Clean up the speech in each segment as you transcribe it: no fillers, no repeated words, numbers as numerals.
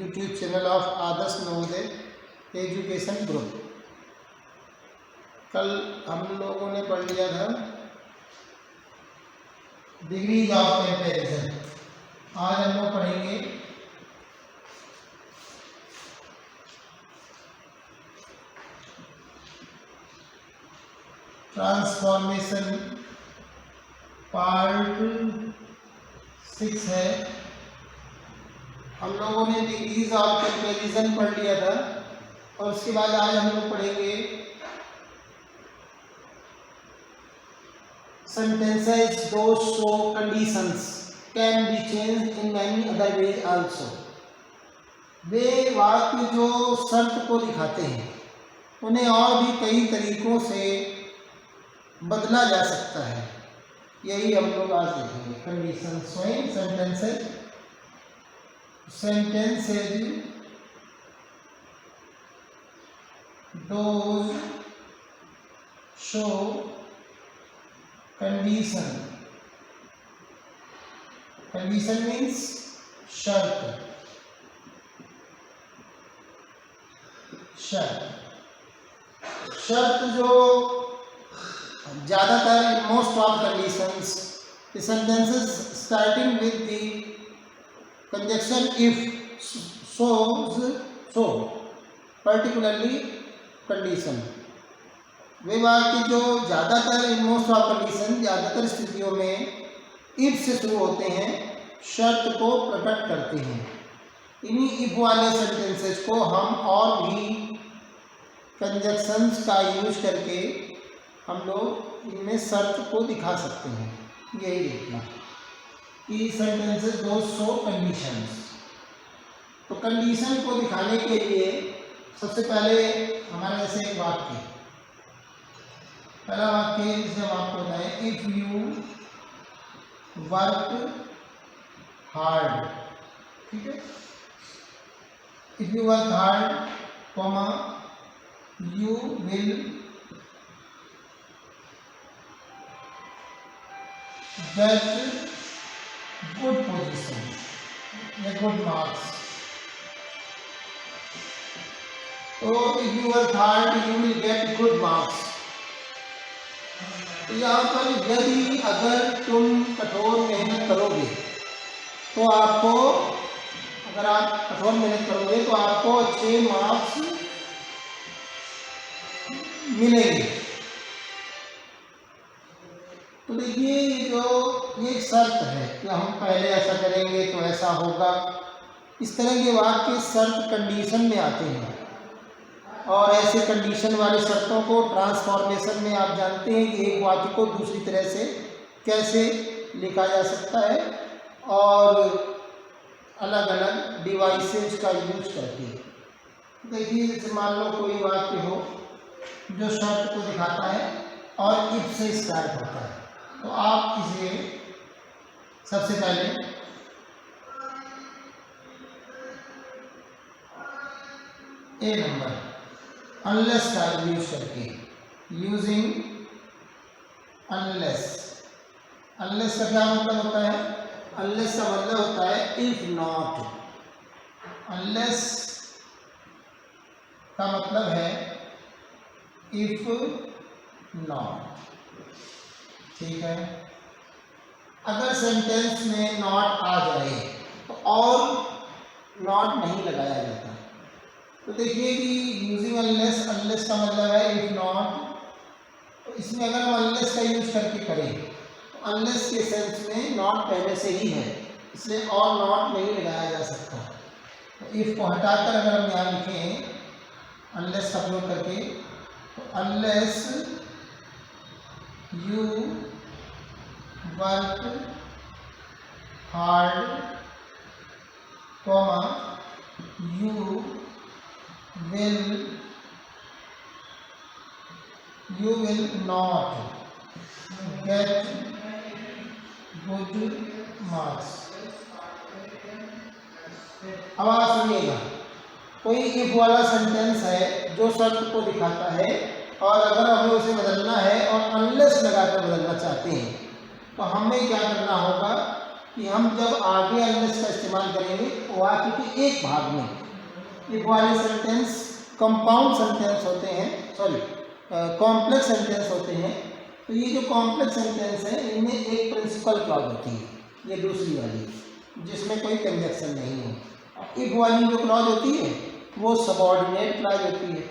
YouTube channel of Adarsh Navodaya education group. कल हम लोगों ने पढ़ लिया था डिग्रीज ऑफ कंपैरिजन। आज हम लोग पढ़ेंगे ट्रांसफॉर्मेशन, पार्ट 6 है। हम लोगों ने डिग्रीज ऑफ कंपैरिजन पढ़ लिया था और उसके बाद आज हम लोग पढ़ेंगे sentences those show conditions can be changed in many other ways also। वे वाक्य जो शर्त को दिखाते हैं उन्हें और भी कई तरीकों से बदला जा सकता है, यही हम लोग आज देखेंगे। Condition showing sentences those show condition means शर्त। शर्त जो ज़्यादातर most of conditions sentences starting with the conjunction if so particularly condition, वे वाक्य जो ज़्यादातर इन मोस्ट ऑफ कंडीशन ज़्यादातर स्थितियों में इफ से शुरू होते हैं, शर्त को प्रकट करते हैं। इन्हीं इफ वाले सेंटेंसेस को हम और भी कंजक्शंस का यूज करके हम लोग इनमें शर्त को दिखा सकते हैं। यही देखना कि सेंटेंसेस दो शो कंडीशंस। तो कंडीशन को दिखाने के लिए सबसे पहले हमारे जैसे एक वाक्य, पहला वाक्य जिसे हम आपको बताएं, इफ यू वर्क हार्ड, ठीक है। If you work hard comma you will get good position या गुड मार्क्स। तो if you work hard you will get good marks. तो यहाँ पर यदि अगर तुम कठोर मेहनत करोगे तो आपको, अगर आप कठोर मेहनत करोगे तो आपको अच्छे मार्क्स मिलेंगे। तो देखिए ये एक शर्त है कि हम पहले ऐसा करेंगे तो ऐसा होगा। इस तरह के वाक्य शर्त कंडीशन में आते हैं और ऐसे कंडीशन वाले शर्तों को ट्रांसफॉर्मेशन में आप जानते हैं कि एक वाक्य को दूसरी तरह से कैसे लिखा जा सकता है और अलग अलग डिवाइसेस का यूज करके। देखिए जैसे मान लो कोई वाक्य हो जो शर्त को दिखाता है और इफ से स्टार्ट होता है, तो आप इसे सबसे पहले ए नंबर अनलेस का यूज करके, यूजिंग अनलेस। अनलेस का क्या मतलब होता है? अनलेस का मतलब होता है इफ नॉट। अनलेस का मतलब है इफ नॉट, ठीक है। अगर सेंटेंस में नॉट आ जाए तो और नॉट नहीं लगाया जाता। तो देखिए कि यूजिंग अनलेस, अनलेस का मतलब है इफ नॉट। तो इसमें अगर हम अनलेस का यूज करके करें तो अनलेस के सेंस में नॉट पहले से ही है, इसलिए और नॉट नहीं लगाया जा सकता। तो इफ को हटाकर अगर हम यहाँ लिखें अनलेस का प्रयोग करके, तो unless you work hard comma you will not get good marks। अब आप सुनिएगा, कोई इफ वाला सेंटेंस है जो शर्त को दिखाता है और अगर हमें उसे बदलना है और अनलेस लगाकर बदलना चाहते हैं तो हमें क्या करना होगा कि हम जब आगे अनलेस का इस्तेमाल करेंगे वाक्य के एक भाग में, इफ वाले सेंटेंस कंपाउंड सेंटेंस होते हैं, सॉरी कॉम्प्लेक्स सेंटेंस होते हैं, तो ये जो कॉम्प्लेक्स सेंटेंस है इनमें एक प्रिंसिपल क्लॉज होती है, ये दूसरी वाली जिसमें कोई कंजक्शन नहीं है। इफ वाली जो क्लॉज होती है वो सबऑर्डिनेट क्लॉज होती है।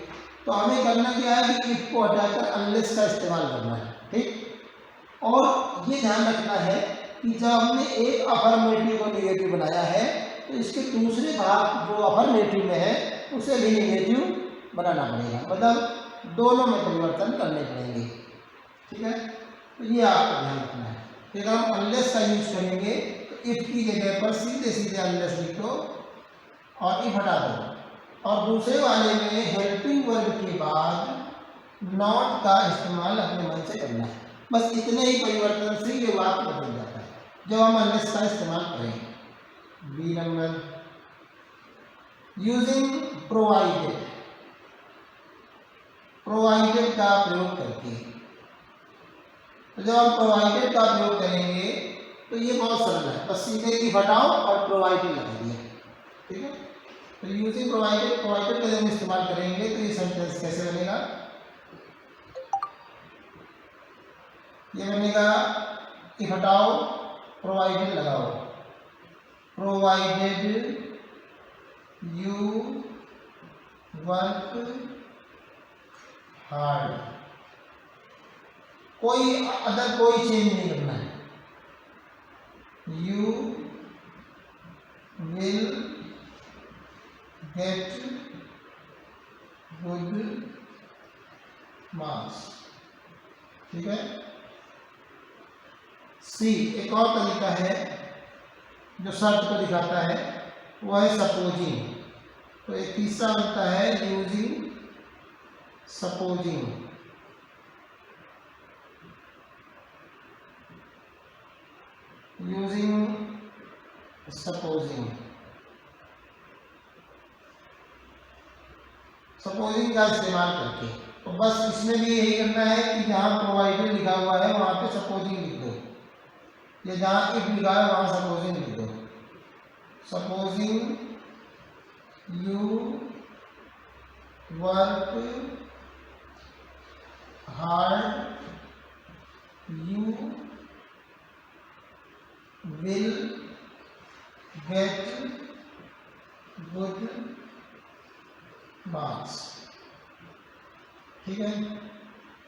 तो हमें करना क्या है कि इफ को हटाकर अनलेस का इस्तेमाल करना है, ठीक। और ये ध्यान रखना है कि जब हमने एक अफर्मेटिव और निगेटिव बनाया है तो इसके दूसरे भाग जो अफर्मेटिव में है उसे भी निगेटिव बनाना पड़ेगा, मतलब दोनों में परिवर्तन करने पड़ेंगे, ठीक है। तो ये आपको ध्यान रखना है। फिर हम अनलेस का यूज करेंगे तो इफ की जगह पर सीधे सीधे अनलेस लिख दो और इफ हटा दो, और दूसरे वाले में हेल्पिंग वर्ब के बाद नॉट का इस्तेमाल अपने मन से करना है। बस इतने ही परिवर्तन से ये वाक्य बदल जाता है जब हम अनलेस का इस्तेमाल करें। B number, using provided, provided का प्रयोग करके। तो जब हम प्रोवाइडेड का प्रयोग करेंगे तो ये बहुत सरल है, बस सीधे इफ हटाओ और प्रोवाइडेड लगा दिया, ठीक है। तो यूजिंग प्रोवाइडेड, प्रोवाइडेड का जब हम इस्तेमाल करेंगे तो ये सेंटेंस कैसे बनेगा, ये बनेगा इफ हटाओ प्रोवाइडेड लगाओ, प्रोवाइडेड यू वर्क हार्ड, कोई अदर कोई चेंज नहीं करना है। You will get good marks, ठीक है। सी, एक और तरीका है जो शर्त को दिखाता है, वो है सपोजिंग। तो एक तीसरा बनता है using supposing. Using supposing, supposing का इस्तेमाल करके। तो बस इसमें भी यही करना है कि जहाँ प्रोवाइडेड लिखा हुआ है वहाँ पे सपोजिंग लिख दो, या जहाँ इफ लिखा है वहाँ सपोजिंग लिख दो। Supposing you work hard you will get good marks, ठीक है।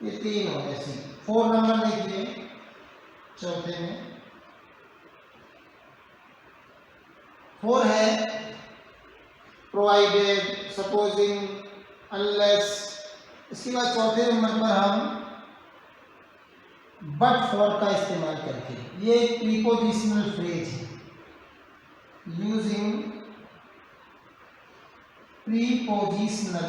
ये तीन हो गए सी। 4 नंबर देखिए, चौथे में 4 है प्रोवाइडेड, सपोजिंग, अनलेस। इसके बाद चौथे नंबर पर हम बट फॉर का इस्तेमाल करके, ये प्रीपोजिशनल फ्रेज है, यूजिंग प्रीपोजिशनल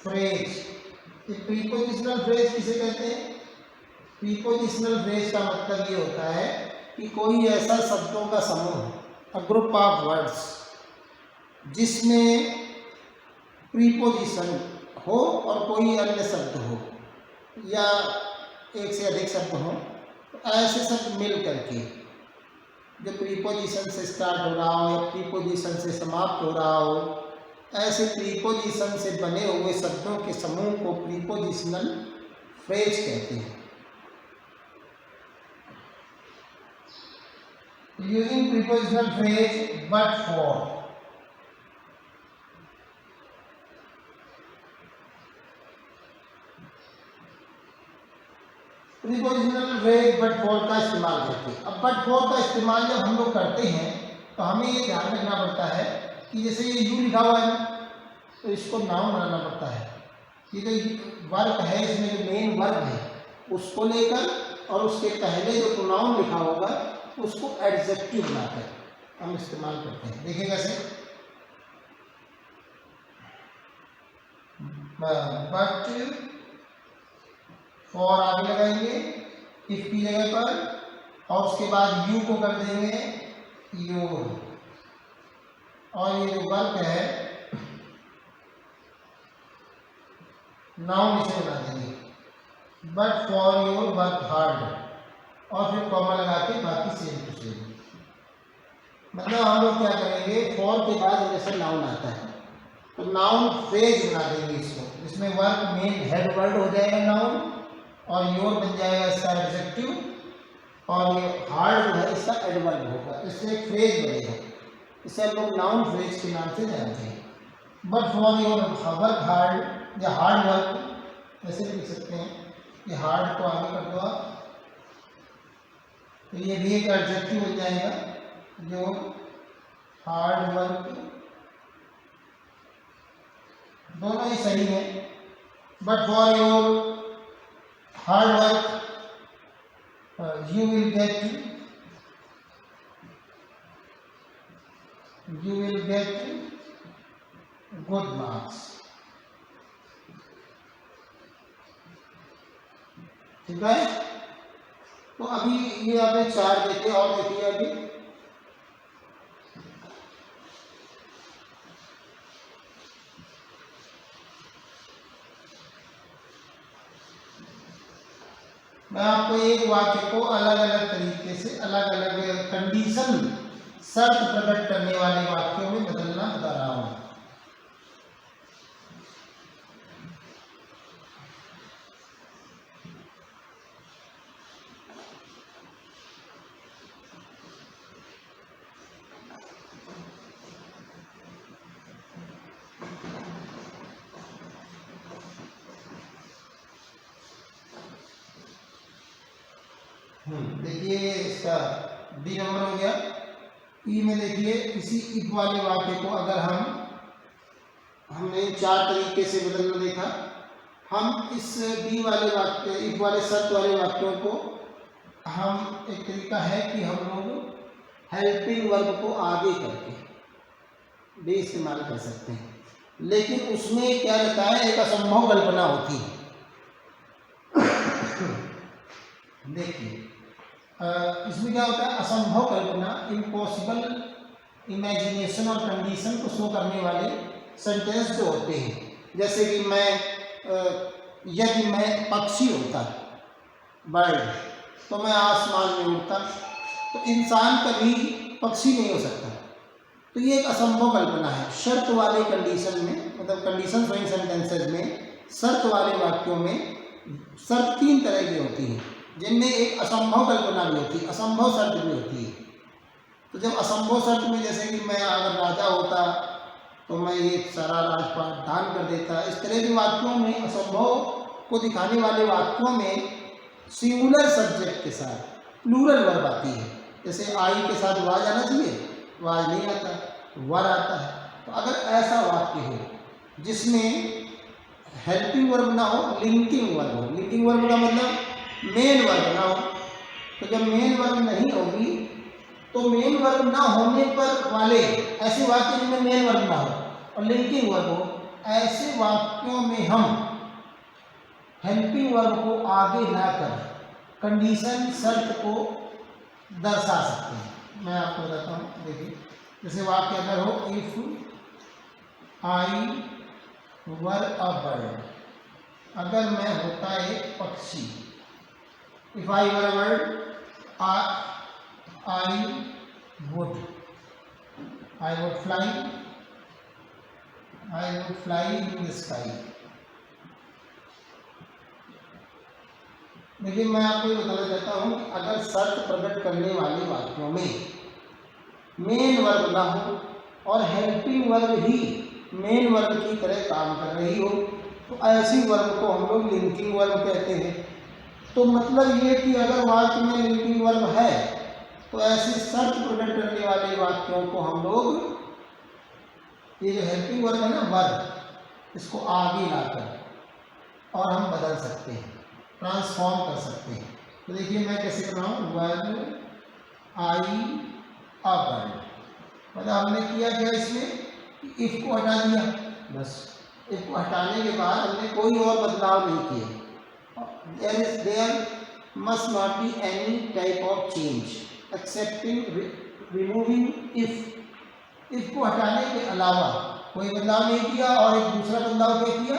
फ्रेज। ये प्रीपोजिशनल फ्रेज किसे कहते हैं? प्रीपोजिशनल फ्रेज का मतलब ये होता है कि कोई ऐसा शब्दों का समूह, अ ग्रुप ऑफ वर्ड्स, जिसमें प्रीपोजिशन हो और कोई अन्य शब्द हो या एक से अधिक शब्द हो, तो ऐसे शब्द मिल करके जो प्रीपोजिशन से स्टार्ट हो रहा हो या प्रीपोजिशन से समाप्त हो रहा हो, ऐसे प्रीपोजिशन से बने हुए शब्दों के समूह को प्रीपोजिशनल फ्रेज कहते हैं। Using prepositional phrase but for, prepositional phrase but for का इस्तेमाल करते हैं। अब बट फॉर का इस्तेमाल जब हम लोग करते हैं तो हमें ये ध्यान रखना पड़ता है कि जैसे ये यू लिखा हुआ है तो इसको नाउन बनाना पड़ता है। ये जो वर्क है, इसमें जो मेन वर्क है उसको लेकर और उसके पहले जो प्रोनाउन लिखा होगा उसको एडजेक्टिव बनाकर हम इस्तेमाल करते हैं। देखिए कैसे, बट फॉर आगे लगाएंगे इफ की जगह पर, और उसके बाद यू को कर देंगे योर, और ये जो वर्क है नाउन इसे बना देंगे but for your work hard, और फिर कॉमा लगा के बाकी सेम टू सेम। मतलब हम लोग क्या करेंगे, फॉर के बाद जैसे नाउन आता है तो नाउन फ्रेज बना देंगे इसको, जिसमें वर्क मेन हेड वर्ड हो जाएगा नाउन, और योर बन जाएगा इसका एडजेक्टिव, और ये हार्ड जो है इसका एडवर्ब होगा। इससे एक फ्रेज बनेगा, इसे हम लोग नाउन फ्रेज के नाम से जानते हैं। But for your work hard या हार्ड वर्क ऐसे भी लिख सकते हैं, ये हार्ड को आगे कर दो आप, तो ये भी एक एडजेक्टिव बन जाएगा, जो हार्ड वर्क, दोनों ही सही है। But for your hard work you will get good marks। ठीक है, तो अभी ये आपने 4 देखे, और देखिए अभी मैं आपको एक वाक्य को अलग अलग तरीके से, अलग अलग कंडीशन, शर्त प्रकट करने वाले वाक्यों में बदलना बता रहा हूं। देखिए इसका बी नंबर हो गया। ई में देखिए इसी इफ वाले वाक्य को अगर हमने 4 तरीके से बदलना देखा, हम इस बी वाले वाक्य, इफ वाले शर्त वाले वाक्यों को हम, एक तरीका है कि हम लोग हेल्पिंग वर्ब को आगे करके भी इस्तेमाल कर सकते हैं, लेकिन उसमें क्या रहता है, एक असंभव कल्पना होती है। देखिए इसमें क्या होता है, असंभव कल्पना, इम्पॉसिबल इमेजिनेशन और कंडीशन को शो करने वाले सेंटेंस जो होते हैं। जैसे कि यदि मैं पक्षी होता, बर्ड, तो मैं आसमान में उड़ता, तो इंसान कभी पक्षी नहीं हो सकता। तो ये एक असंभव कल्पना है। शर्त वाले कंडीशन में, मतलब कंडीशन फ्रेम सेंटेंसेज में, शर्त वाले वाक्यों में शर्त 3 तरह की होती है, जिनमें एक असंभव कल्पना भी होती है, असंभव शर्त भी होती है। तो जब असंभव शर्त में, जैसे कि मैं अगर राजा होता तो मैं ये सारा राजपाट दान कर देता, इस तरह के वाक्यों में, असंभव को दिखाने वाले वाक्यों में सिंगुलर सब्जेक्ट के साथ प्लूरल वर्ब आती है। जैसे आई के साथ वाज आना चाहिए, वाज नहीं आता, वर आता है। तो अगर ऐसा वाक्य हो जिसमें हेल्पिंग वर्ब ना हो, लिंकिंग वर्ब हो, लिंकिंग वर्ब का मतलब मेन वर्ब ना हो, तो जब मेन वर्ब नहीं होगी तो मेन वर्ब ना होने पर वाले ऐसे वाक्य जिनमें मेन वर्ब ना हो और लिंकिंग वर्ब हो, ऐसे वाक्यों में हम हेल्पिंग वर्ब को आगे लाकर कंडीशन, शर्त को दर्शा सकते हैं। मैं आपको बताता हूँ, देखिए जैसे वाक्य अगर हो, if I were a bird, अगर मैं होता एक पक्षी, if I were a bird, I would fly in the sky। देखिए मैं आपको ये बताना चाहता हूँ कि अगर शर्त प्रकट करने वाले वाक्यों में मेन वर्ब ना हो और हेल्पिंग वर्ब ही मेन वर्ब की तरह काम कर रही हो, तो ऐसी वर्ब को हम लोग लिंकिंग वर्ब कहते हैं। तो मतलब ये कि अगर वाक्य में लिंकिंग वर्ब है तो ऐसी शर्त प्रकट करने वाले वाक्यों को हम लोग, ये जो हेल्पिंग वर्ब है ना, वर्ब, इसको आगे लाकर और हम बदल सकते हैं, ट्रांसफॉर्म कर सकते हैं। तो देखिए मैं कैसे कर रहा हूँ, वर आई अ बर्ड, मतलब हमने किया क्या, इसमें इफ को हटा दिया, बस इफ को हटाने के बाद हमने कोई और बदलाव नहीं किए। There must not be any type of change excepting removing if को हटाने के अलावा कोई बदलाव नहीं किया। और एक दूसरा बदलाव क्या किया,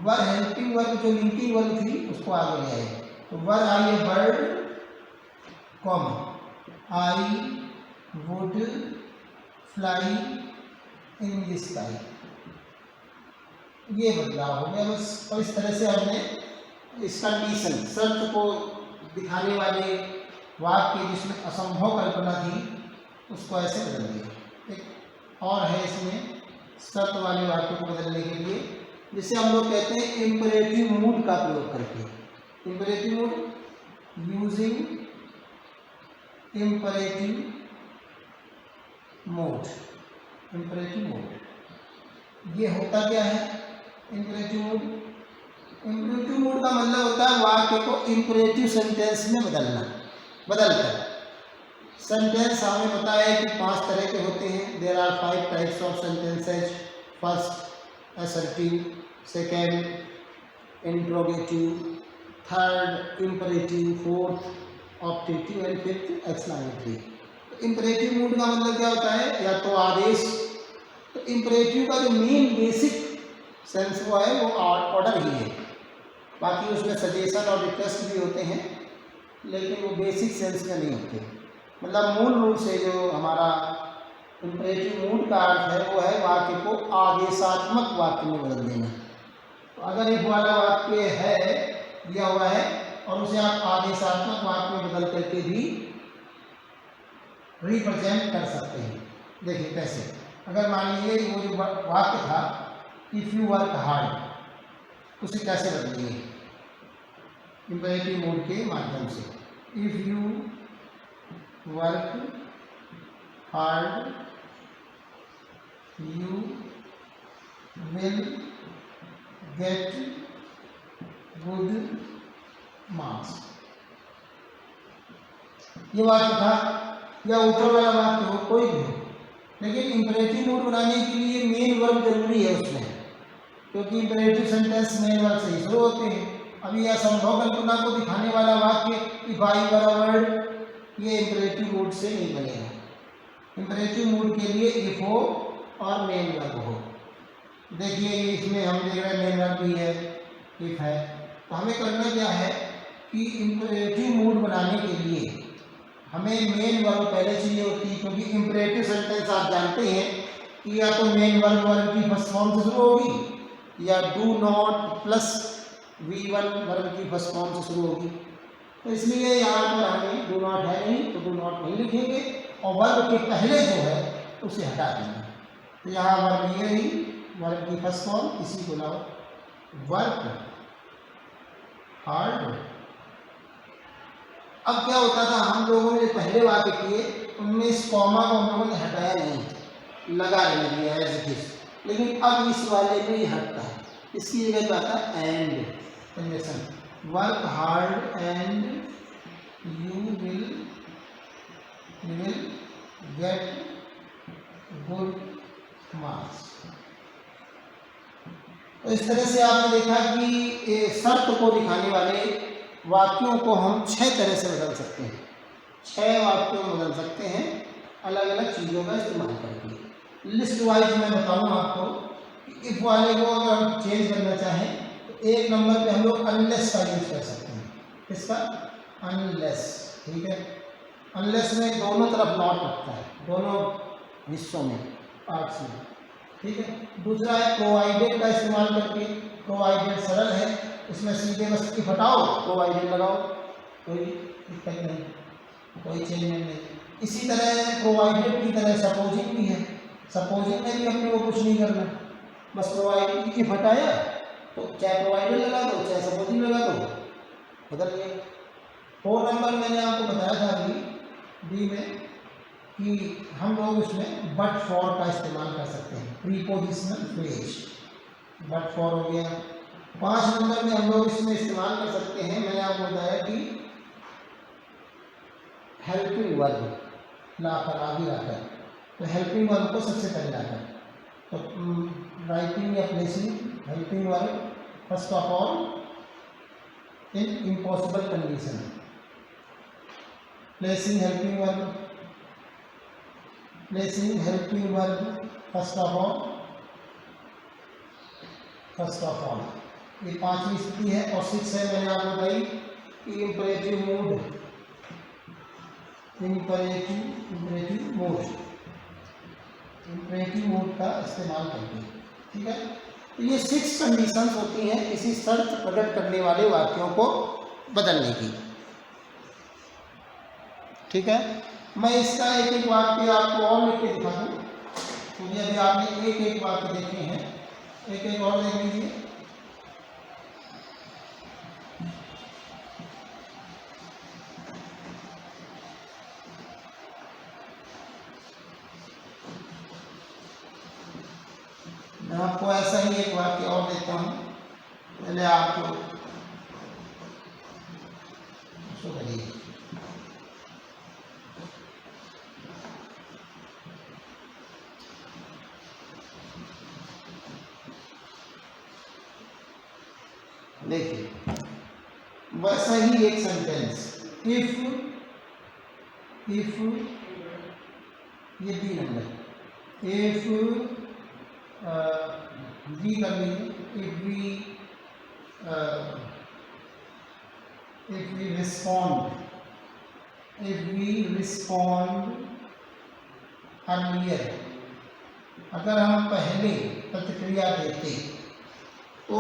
वर हेल्पिंग वर्ब जो लिंकिंग वर्ब थी उसको आगे ले आए। तो were I a bird comma I would fly in the sky, ये बदलाव हो गया बस। और इस तरह से हमने इस कंडीशन शर्त को दिखाने वाले वाक्य जिसमें असंभव कल्पना थी उसको ऐसे बदल दिया। एक और है इसमें शर्त वाले वाक्य को बदलने के लिए, जिसे हम लोग कहते हैं इम्परेटिव मूड का प्रयोग करके। Imperative mood using imperative mode. Imperative mode ये होता क्या है? इम्परेटिव मूड, इम्परेटिव मूड का मतलब होता है वाक्य को इम्परेटिव सेंटेंस में बदलकर। सेंटेंस हमें पता है कि 5 तरह के होते हैं। There are 5 types of sentences. First assertive, second interrogative, third imperative, fourth optative and fifth exclamatory. Imperative mood का मतलब क्या होता है? या तो आदेश। तो इम्परेटिव का जो मेन बेसिक सेंस वो है वो ऑर्डर ही है। बाकी उसमें सजेशन और रिक्वेस्ट भी होते हैं, लेकिन वो बेसिक सेंस में नहीं होते। मतलब मूल रूप से जो हमारा इम्परेटिव मूड का अर्थ है वो है वाक्य को आदेशात्मक वाक्य में बदल देना। तो अगर एक वाला वाक्य है दिया हुआ है और उसे आप आदेशात्मक वाक्य में बदल करके भी रिप्रेजेंट कर सकते हैं। देखिए कैसे। अगर मान लीजिए वो जो वाक्य था इफ़ यू वर्क हार्ड, उसे कैसे बदलिए? इम्परेटिव मूड के माध्यम से। If you work hard you will get good marks. ये वाक्य था, या ऊपर वाला वाक्य हो, कोई भी हो, लेकिन इम्परेटिव मूड बनाने के लिए मेन वर्ब जरूरी है उसमें, क्योंकि इम्परेटिव सेंटेंस मेन वर्ब से ही शुरू होते हैं। अभी असंभव कल्पना को दिखाने वाला वाक्य if I were a word, ये इम्परेटिव मूड से नहीं बनेगा। इम्परेटिव मूड के लिए इफ हो और मेन वर्ब हो। देखिए इसमें हम देख रहे हैं मेन वर्ब भी है, इफ है। तो हमें करना क्या है कि इम्परेटिव मूड बनाने के लिए हमें मेन वर्ब पहले चाहिए होती है, क्योंकि इम्परेटिव सेंटेंस आप जानते हैं कि या तो मेन वर्ब की फर्स्ट फॉर्म से शुरू होगी या do not plus V1 verb की फर्स्ट फॉर्म से शुरू होगी। तो इसलिए यहाँ पर हमें डू नॉट है नहीं तो डू नॉट नहीं लिखेंगे और वर्ब के पहले जो है उसे हटा देंगे। तो यहाँ वर्ब ये रही, वर्ब की फर्स्ट फॉर्म, इसी को लाओ वर्क हार्ड। अब क्या होता था, हम लोगों ने पहले वाक्य किए उनमें इस कॉमा को हम लोगों ने हटाया नहीं, लगा देने दिया एज इट इज। लेकिन अब इस वाले में ही हटता है, इसकी जगह पे आता है and condition. Work hard and you will get good marks. तो इस तरह से आपने देखा कि शर्त को दिखाने वाले वाक्यों को हम 6 तरह से बदल सकते हैं। 6 वाक्यों में बदल सकते हैं अलग अलग चीज़ों का इस्तेमाल करके। लिस्ट वाइज मैं बताऊँ आपको कि इफ वाले को अगर हम चेंज करना चाहें तो 1 नंबर पे हम लोग अनलेस का यूज कर सकते हैं। इसका अनलेस, ठीक है। अनलेस में दोनों तरफ नॉट लगता है, दोनों हिस्सों में, पार्ट्स में, ठीक है। दूसरा है प्रोवाइडेड का इस्तेमाल करके। प्रोवाइडेड सरल है, इसमें सीधे बस इफ हटाओ प्रोवाइडेड लगाओ, कोई दिक्कत नहीं, कोई चेंजमेंट नहीं। इसी तरह प्रोवाइडेड की तरह सपोजिंग भी है। सपोजिंग में भी अपने को कुछ नहीं करना, बस प्रोवाइडेड इफ हटाया तो चाहे प्रोवाइडेड लगा दो चाहे सपोजिंग लगा दो, बदल गया। 4 नंबर मैंने आपको बताया था अभी बी में कि हम लोग इसमें बट फॉर का इस्तेमाल कर सकते हैं, प्रीपोजिशनल फ्रेज। बट फॉर हो गया। 5 नंबर में हम लोग इसमें इस्तेमाल कर सकते हैं, मैंने आपको बताया कि हेल्पिंग वर्ब लाकर, आगे लाकर। तो हेल्पिंग वर्ब को सबसे पहले लाकर, तो राइटिंग या placing helping verb first of all in impossible condition. Placing helping verb, placing helping verb first of all, ये पांचवी स्थिति है। और 6 है मैंने आपको बताई कि इम्परेटिव मूड, इम्परेटिव मोड का इस्तेमाल करके। ठीक है, तो ये 6 कंडीशंस होती हैं किसी शर्त प्रकट करने वाले वाक्यों को बदलने की। ठीक है, मैं इसका एक एक वाक्य आपको और लिख के दिखा दूँ। तो ये अभी आपने एक एक वाक्य देखे हैं, एक एक और देख लीजिए। मैं आपको ऐसा ही एक वाक्य और देता हूँ, पहले आपको करिए। देखिए वैसा ही एक सेंटेंस, इफ ये बी नंबर, इफ वी कर लीजिए, if we respond earlier, अगर हम पहले प्रतिक्रिया देते तो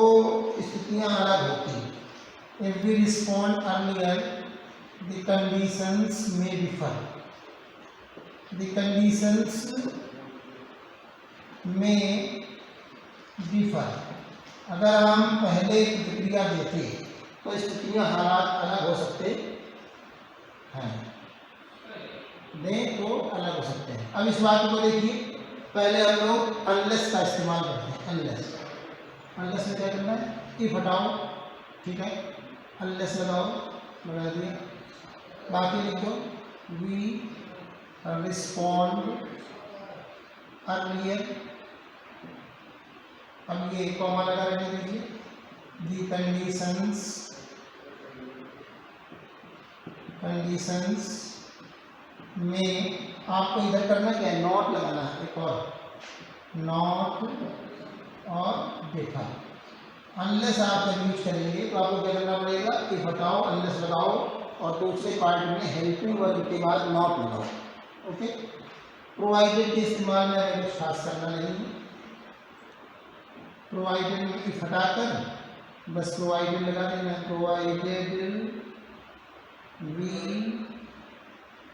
स्थितियां अलग होती। If we respond earlier, the conditions may differ. The conditions may differ. अगर हम पहले प्रतिक्रिया देते तो स्थितियां हालात अलग हो सकते हैं, दें तो अलग हो सकते हैं। अब इस बात को देखिए, पहले हम लोग अनलेस का इस्तेमाल करते हैं। अनलेस में क्या करना है, इफ हटाओ, ठीक है, अनलेस लगाओ, लगा दिया, बाकी लिखो वी रिस्पॉन्ड अर्लियर। अब ये कॉमा लगा रखने दीजिए, दी कंडीशंस में आपको इधर करना क्या है, नॉट लगाना है, एक और नॉट और देखा। अनलेस आप जब यूज करेंगे तो आपको क्या करना पड़ेगा, कि हटाओ, अनलेस लगाओ और दूसरे पार्ट में हेल्पिंग वर्ब के बाद नॉट लगाओ। ओके, प्रोवाइडेड के इस्तेमाल में हमें कुछ खास करना नहीं है। प्रोवाइडेड में इफ हटाकर बस प्रोवाइडेड लगा देना, provided we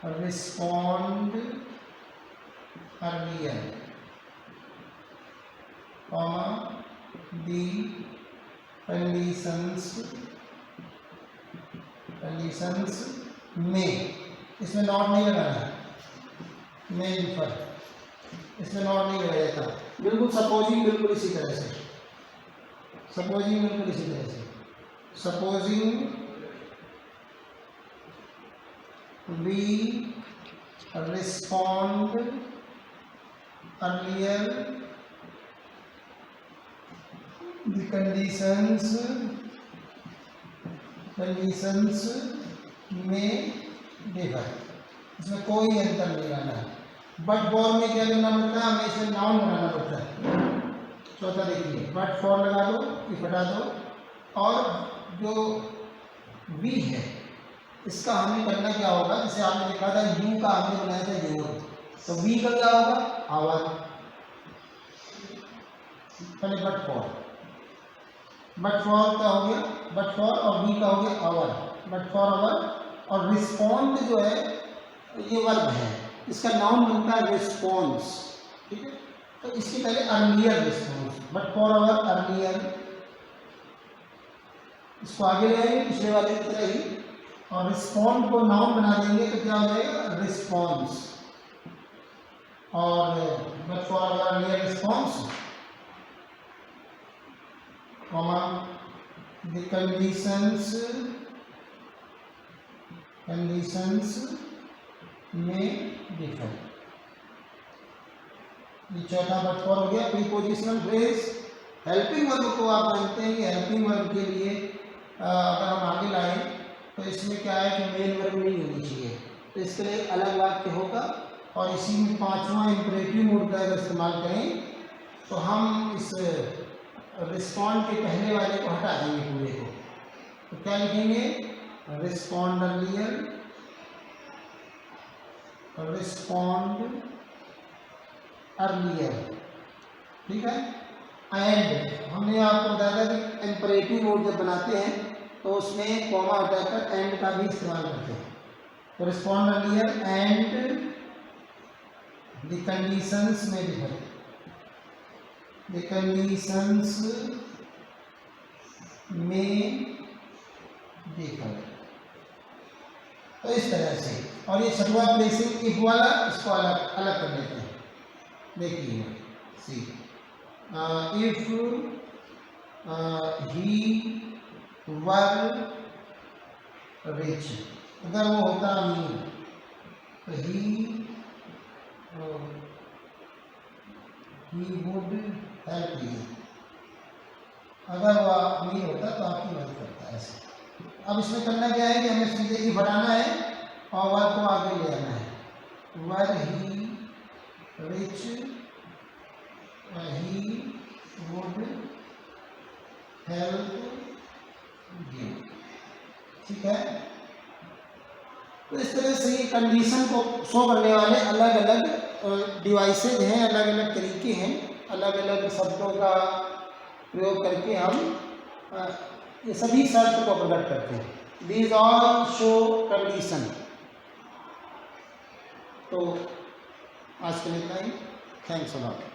respond earlier, comma the conditions में, इसमें नॉट नहीं लगाना है, में डिफर, इसमें नॉट नहीं लगाया था। बिल्कुल सपोजिंग, बिल्कुल इसी तरह से सपोजिंग, बिल्कुल इसी तरह से supposing we respond earlier the conditions में डिफर, इसमें कोई अंतर नहीं लाना है। बट फॉर में क्या करना पड़ता है, हमें इसे नाउन बनाना पड़ता है। चौथा देखिए, बट फॉर लगा दो, इफ हटा दो, और जो वी है इसका हमें करना क्या होगा, जैसे आपने देखा था यू का हमने बनाया था योर, तो वी का क्या होगा, आवर। पहले बट फॉर का हो गया, बट फॉर और वी का हो गया आवर, बट फॉर आवर। और रिस्पॉन्ड जो है ये वर्ब है, इसका नाउन बनता है रिस्पॉन्स, ठीक है। तो इसके पहले earlier response, but for our earlier, इसको आगे ले आएंगे पिछले वाले की तरह ही, और रिस्पॉन्ड को नाउन बना देंगे तो क्या हो जाएगा, रिस्पॉन्स। और but for our earlier response, comma the conditions में डिफर। ये चौथा बट फॉर हो गया। प्रीपोजिशनल फ्रेज, हेल्पिंग वर्ब को आप जानते हैं कि हेल्पिंग वर्ब के लिए अगर हम आगे लाएं तो इसमें क्या है कि मेन वर्ब नहीं होनी चाहिए, तो इसके लिए अलग वाक्य होगा। और इसी में पांचवा इंपरेटिव मोड का अगर इस्तेमाल करें तो हम इस रिस्पॉन्ड के पहले वाले को हटा देंगे पूरे को, तो क्या लिखेंगे, रिस्पॉन्ड अर्लियर, रिस्पॉन्ड अर्लियर, ठीक है। एंड हमने आपको बताया था कि इम्परेटिव मोड जब बनाते हैं तो उसमें कॉमा हटाकर एंड का भी इस्तेमाल करते हैं। तो respond earlier and the conditions में डिफर, द कंडीशंस में डिफर, तो इस तरह से। और ये छठवां प्लेसिंग इफ वाला, इसको अलग अलग कर लेते हैं। देखिए see if he were rich, अगर वो होता अमीर तो ही वुड हेल्प यू, अगर वो अमीर होता तो आपकी मदद करता है। ऐसे अब इसमें करना क्या है कि हमें सीधे ही हटाना है और वर को आगे ले आना है। Were he rich, he would help you, ठीक है। तो इस तरह से ये कंडीशन को शो करने वाले अलग अलग डिवाइसेज हैं, अलग अलग तरीके हैं, अलग अलग शब्दों का प्रयोग करके हम ये सभी शर्त को प्रकट करते हैं। These all show condition. तो आज के लिए इतना ही। Thanks a lot.